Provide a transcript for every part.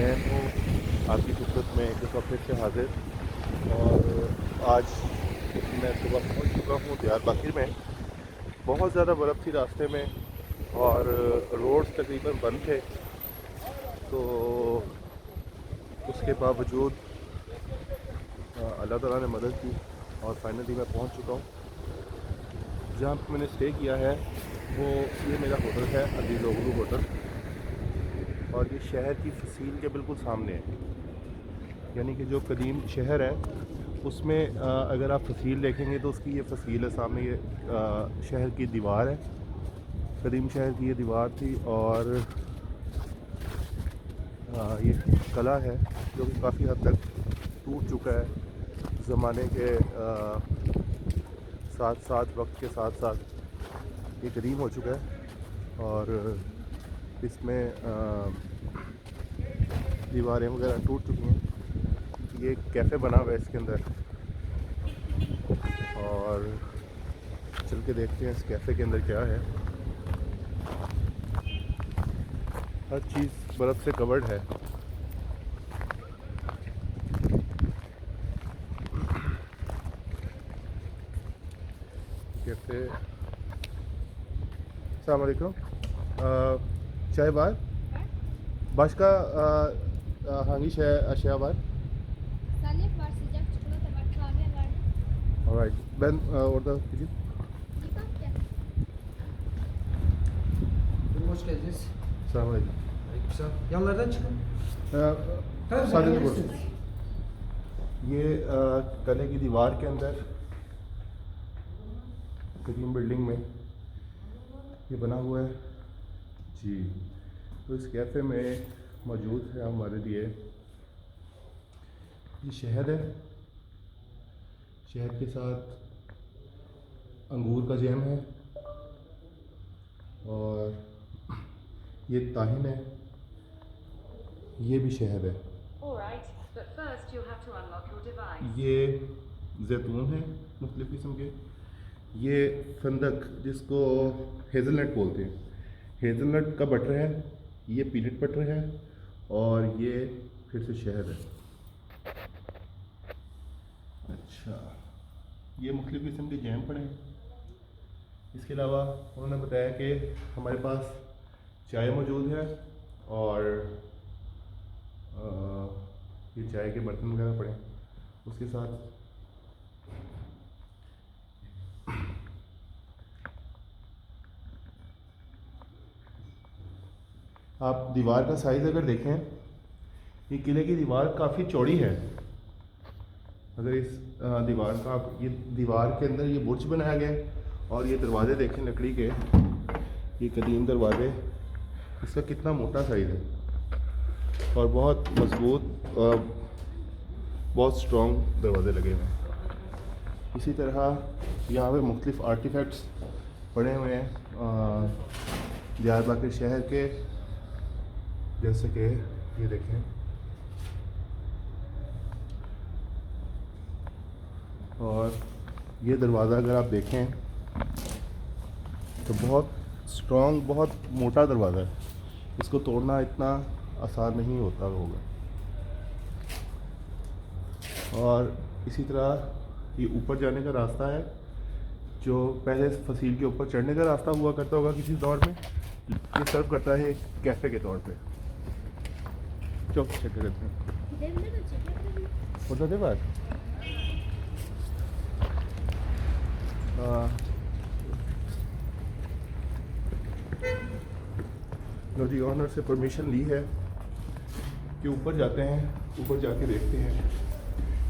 मैं हूँ आपकी खिदमत में एक दफ़ा फिर से हाज़िर। और आज मैं सुबह पहुँच चुका हूँ दियारबकर में। बहुत ज़्यादा बर्फ़ थी रास्ते में और रोड्स तकरीबन बंद थे, तो उसके बावजूद अल्लाह ताला ने मदद की और फाइनली मैं पहुँच चुका हूँ। जहाँ पे मैंने स्टे किया है वो ये मेरा होटल है, अजीज़ ओगलू होटल, और ये शहर की फसील के बिल्कुल सामने है। यानी कि जो कदीम शहर है उसमें अगर आप फसील देखेंगे तो उसकी ये फसील है सामने। ये शहर की दीवार है, कदीम शहर की ये दीवार थी। और ये कला है जो कि काफ़ी हद तक टूट चुका है ज़माने के साथ साथ, वक्त के साथ साथ ये कदीम हो चुका है। और इसमें दीवारें वगैरह टूट चुकी हैं। ये कैफ़े बना हुआ है इसके अंदर, और चल के देखते हैं इस कैफ़े के अंदर क्या है। हर चीज़ बर्फ़ से कवर्ड है। कैफ़े। अस्सलाम वालेकुम। चाय var? Başka hangi şey var? Salep var, sıcak çikolata var, kahve var. Alright. Ben orada gideyim. Bir bak gel. Buyurun, hoş geldiniz. Selam aleyküm. Aleykümselam. Yanlardan çıkın. Tabii, सारे gelebilirsiniz. ये कले की दीवार के अंदर कदीम बिल्डिंग में ये बना हुआ है जी। तो इस कैफ़े में मौजूद है हमारे लिए ये शहद है। शहद के साथ अंगूर का जैम है और ये ताहिन है, ये भी शहद है। Alright, but first you'll have to unlock your device. ये जैतून है मुख्तलिफ़ किस्म के। ये फंदक जिसको हेज़लनट बोलते हैं, हेज़लनट का बटर है। ये पीनट बटर है और ये फिर से शहद है। अच्छा, ये मुख्तलिफ़ किस्म के जैम पड़े हैं। इसके अलावा उन्होंने बताया कि हमारे पास चाय मौजूद है और ये चाय के बर्तन वगैरह पड़े हैं उसके साथ। आप दीवार का साइज़ अगर देखें, ये किले की दीवार काफ़ी चौड़ी है। अगर इस दीवार का आप ये दीवार के अंदर ये बुर्ज बनाया गया है और ये दरवाज़े देखें लकड़ी के, ये कदीम दरवाज़े, इसका कितना मोटा साइज़ है और बहुत मजबूत, बहुत स्ट्रॉन्ग दरवाज़े लगे हुए हैं। इसी तरह यहाँ पे मुख्तलिफ़ आर्टिफैक्ट्स पड़े हुए हैं दियारबकर शहर के, जैसे कि ये देखें। और ये दरवाज़ा अगर आप देखें तो बहुत स्ट्रॉन्ग, बहुत मोटा दरवाज़ा है। इसको तोड़ना इतना आसान नहीं होता होगा। और इसी तरह ये ऊपर जाने का रास्ता है, जो पहले फसील के ऊपर चढ़ने का रास्ता हुआ करता होगा किसी दौर में। ये सर्व करता है कैफ़े के तौर पे। चलो चेक करते हैं। Gidebilir mi? Çekebilir mi? Burada ne var? लो जी, ऑनर से परमिशन ली है कि ऊपर जाते हैं, ऊपर जाके देखते हैं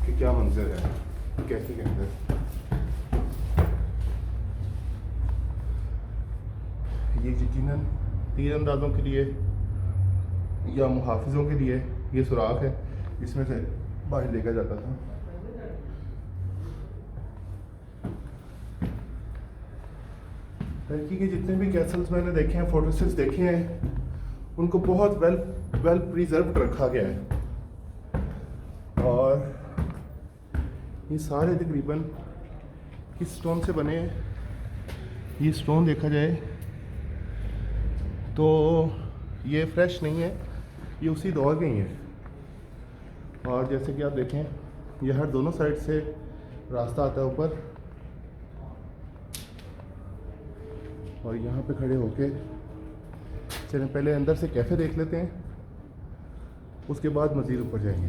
कि क्या मंजर है कैफे के अंदर। ये यकीनन तीरंदाजों के लिए या मुहाफिजों के लिए ये सुराख है, इसमें से बाहर देखा जाता था। टर्की के जितने भी कैसल्स मैंने देखे हैं, फोर्ट्रेसेस देखे हैं, उनको बहुत वेल प्रिजर्व्ड रखा गया है। और ये सारे तकरीबन किस स्टोन से बने हैं। ये स्टोन देखा जाए तो ये फ्रेश नहीं है, ये उसी दौर के ही है। और जैसे कि आप देखें ये हर दोनों साइड से रास्ता आता है ऊपर, और यहाँ पे खड़े होके चलें पहले अंदर से कैफ़े देख लेते हैं, उसके बाद मज़ीद ऊपर जाएंगे।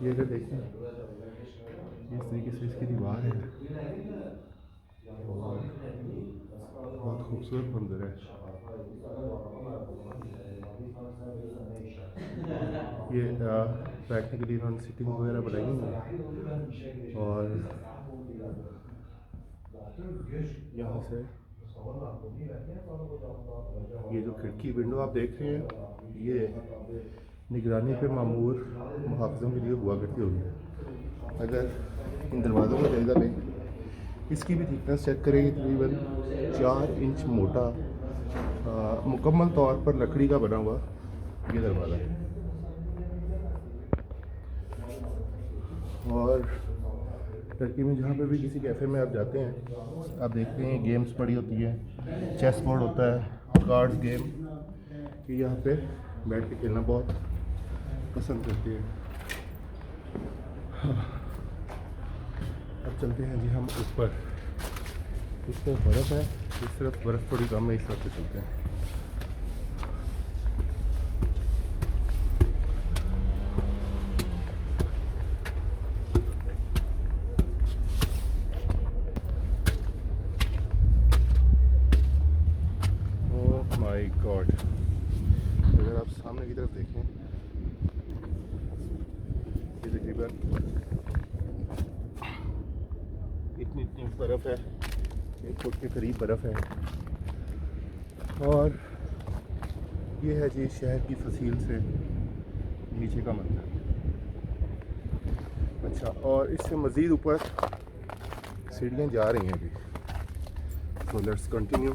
ये अगर देखें इस तरीके से इसकी दीवार है और बहुत खूबसूरत मंजर है। ये बैठने के लिए इन्होंने सीटिंग वगैरह बनाई हुई है, और यहाँ से ये जो खिड़की विंडो आप देख रहे हैं ये निगरानी पे मामूर मुहाफ़िज़ों के लिए हुआ करती होगी। अगर इन दरवाज़ों का जायज़ा लें, इसकी भी थिकनेस चेक करेंगे, तकरीबन 4 इंच मोटा मुकम्मल तौर पर लकड़ी का बना हुआ ये दरवाज़ा है। और टर्की में जहाँ पे भी किसी कैफ़े में आप जाते हैं, आप देखते हैं गेम्स पड़ी होती है, चेस बोर्ड होता है, कार्ड्स गेम, कि यहाँ पे बैठ के खेलना बहुत पसंद करते हैं। अब चलते हैं जी हम ऊपर। इस तरफ बर्फ़ है, इस तरफ बर्फ़ थोड़ी कम है, इस तरफ से चलते हैं। माय गॉड, अगर आप सामने की तरफ देखें, ये तकरीबन इतनी बर्फ़ है, 1 फुट के करीब बर्फ़ है। और ये है जी शहर की फसील से नीचे का मंजर। अच्छा, और इससे मज़ीद ऊपर सीढ़ियाँ जा रही हैं अभी, सो लेट्स कंटिन्यू।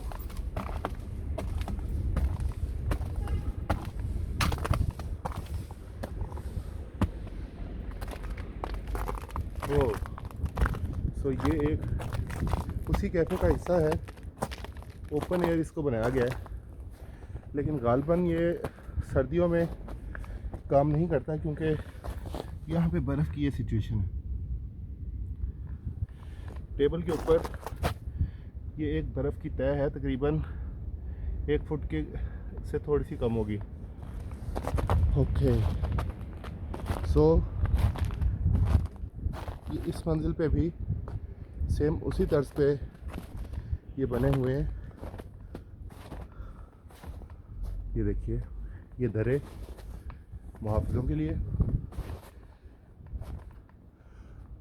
सो ये एक उसी कैफ़े का हिस्सा है, ओपन एयर इसको बनाया गया है, लेकिन गालबन ये सर्दियों में काम नहीं करता क्योंकि यहाँ पे बर्फ़ की ये सिचुएशन है। टेबल के ऊपर ये एक बर्फ़ की तह है, तकरीबन 1 फुट के से थोड़ी सी कम होगी। ओके, सो ये इस मंजिल पे भी सेम उसी तर्ज पे ये बने हुए हैं। ये देखिए, ये दरे मुहाफ़िज़ों के लिए।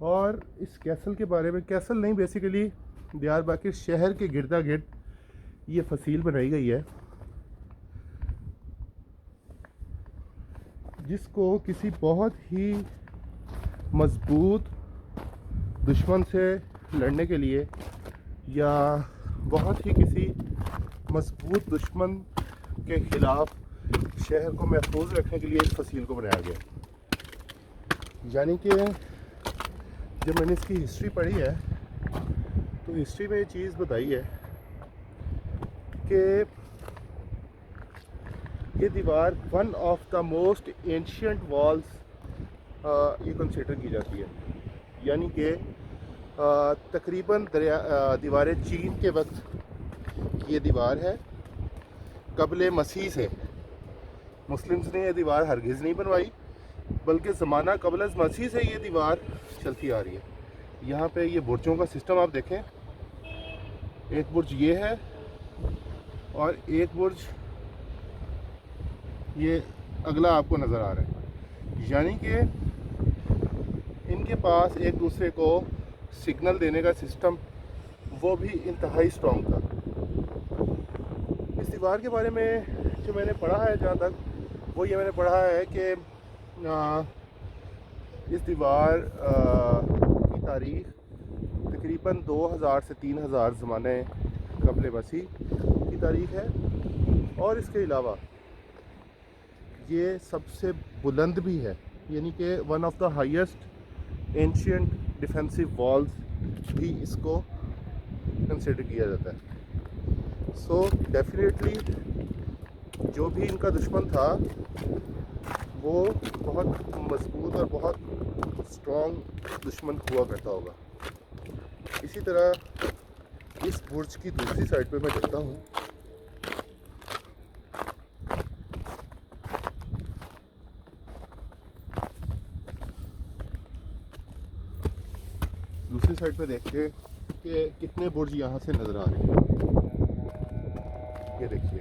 और इस कैसल के बारे में, कैसल नहीं, बेसिकली दियारबकर शहर के गिरदा गिर्द ये फसील बनाई गई है, जिसको किसी बहुत ही मज़बूत दुश्मन से लड़ने के लिए या बहुत ही किसी मज़बूत दुश्मन के ख़िलाफ़ शहर को महफूज रखने के लिए इस फसील को बनाया गया। यानी कि जब मैंने इसकी हिस्ट्री पढ़ी है तो हिस्ट्री में ये चीज़ बताई है कि ये दीवार one of the most ancient walls ये कंसिडर की जाती है। यानी कि तकरीबन दीवार चीन के वक्त ये दीवार है, कबले मसीह से। मुस्लिम्स ने ये दीवार हरगिज़ नहीं बनवाई, बल्कि ज़माना कबल मसीह से ये दीवार चलती आ रही है। यहाँ पे ये बुर्जों का सिस्टम आप देखें, एक बुर्ज ये है और एक बुर्ज ये अगला आपको नज़र आ रहा है। यानी कि इनके पास एक दूसरे को सिग्नल देने का सिस्टम वो भी इंतहाई स्ट्रॉन्ग था। इस दीवार के बारे में जो मैंने पढ़ा है, जहाँ तक वो ये मैंने पढ़ा है कि इस दीवार की तारीख़ तकरीबन 2000 से 3000 ज़माने कबल मसीह की तारीख़ है। और इसके अलावा ये सबसे बुलंद भी है, यानी कि one of the highest ancient defensive walls भी इसको कंसिडर किया जाता है। सो डेफिनेटली जो भी इनका दुश्मन था वो बहुत मजबूत और बहुत स्ट्रॉन्ग दुश्मन हुआ करता होगा। इसी तरह इस बुर्ज की दूसरी साइड पे मैं चलता हूँ। दूसरी साइड पे देखते हैं कि कितने बुर्ज यहाँ से नज़र आ रहे हैं। ये देखिए,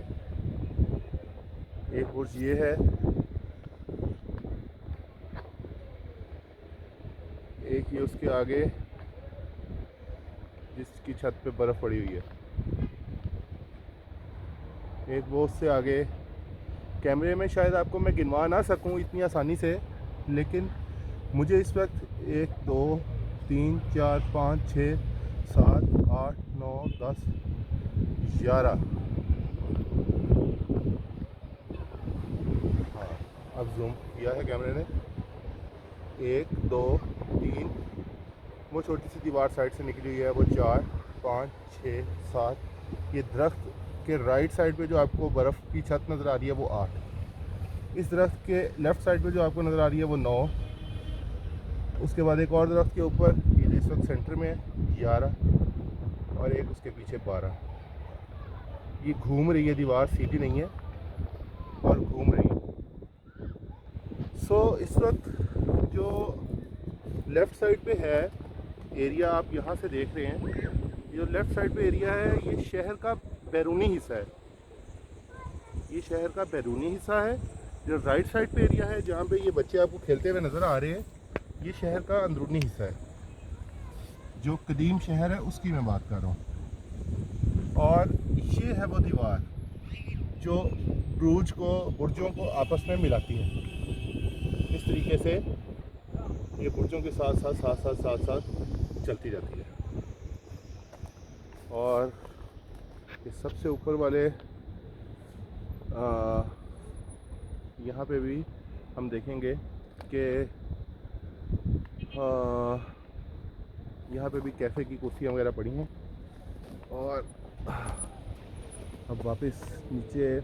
एक बुर्ज ये है, एक ये उसके आगे जिसकी छत पे बर्फ़ पड़ी हुई है, एक वो उससे आगे। कैमरे में शायद आपको मैं गिनवा ना सकूं इतनी आसानी से, लेकिन मुझे इस वक्त 1 2 3 4 5 6 7 8 9 10 11, हाँ अब जूम किया है कैमरे ने, 1 2 3, वो छोटी सी दीवार साइड से निकली हुई है वो 4 5 6 7, ये दरख्त के राइट साइड पे जो आपको बर्फ़ की छत नज़र आ रही है वो 8, इस दरख्त के लेफ़्ट साइड पे जो आपको नज़र आ रही है वो 9, उसके बाद एक और दरख्त के ऊपर ये इस वक्त सेंटर में है 11, और एक उसके पीछे 12। ये घूम रही है दीवार, सीधी नहीं है और घूम रही है। सो इस वक्त जो लेफ़्ट साइड पे है एरिया आप यहाँ से देख रहे हैं, जो लेफ़्ट साइड पे एरिया है ये शहर का बैरूनी हिस्सा है, ये शहर का बैरूनी हिस्सा है। जो राइट साइड पे एरिया है जहाँ पे ये बच्चे आपको खेलते हुए नज़र आ रहे हैं, ये शहर का अंदरूनी हिस्सा है। जो कदीम शहर है उसकी मैं बात कर रहा हूँ। और ये है वो दीवार जो बुर्जों को आपस में मिलाती है। इस तरीके से ये बुर्जों के साथ साथ चलती जाती है। और ये सबसे ऊपर वाले यहाँ पे भी हम देखेंगे कि यहाँ पे भी कैफ़े की कुर्सियाँ वगैरह पड़ी हैं। और अब वापस नीचे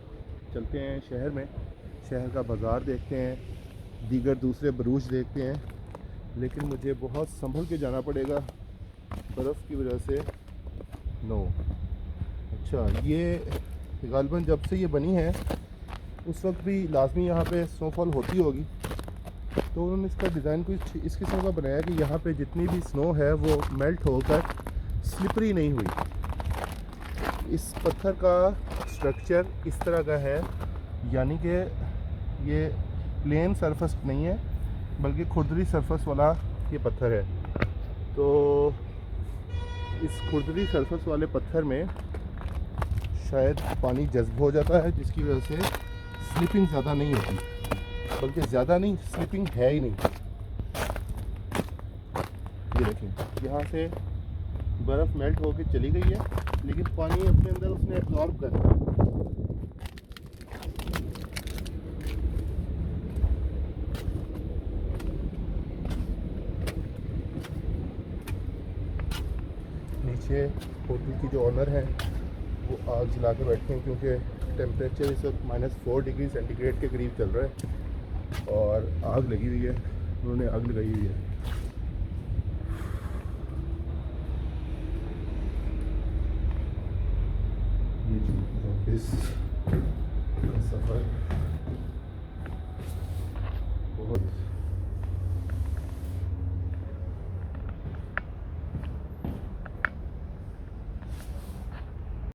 चलते हैं शहर में, शहर का बाज़ार देखते हैं, दीगर दूसरे बरूज देखते हैं, लेकिन मुझे बहुत संभल के जाना पड़ेगा बर्फ़ की वजह से। नो अच्छा, ये गालिबन जब से ये बनी है उस वक्त भी लाजमी यहाँ पे स्नोफॉल होती होगी, तो उन्होंने इसका डिज़ाइन कुछ इस किस्म का बनाया कि यहाँ पे जितनी भी स्नो है वो मेल्ट होकर स्लिपरी नहीं हुई। इस पत्थर का स्ट्रक्चर इस तरह का है, यानी कि ये प्लेन सरफेस नहीं है बल्कि खुरदरी सरफेस वाला ये पत्थर है। तो इस खुरदरी सरफेस वाले पत्थर में शायद पानी जज्ब हो जाता है, जिसकी वजह से स्लिपिंग ज़्यादा नहीं होती, बल्कि ज़्यादा नहीं, स्लिपिंग है ही नहीं। ये देखें, यहाँ से बर्फ़ मेल्ट होकर चली गई है, लेकिन पानी अपने अंदर उसने एब्जॉर्ब कर लिया। नीचे होटल की जो ऑनर है वो आग जला के बैठे हैं, क्योंकि टेम्परेचर इस वक्त -4 डिग्री सेंटीग्रेड के करीब चल रहा है और आग लगी हुई है, उन्होंने आग लगाई हुई है। ये ऑफिस का सफ़र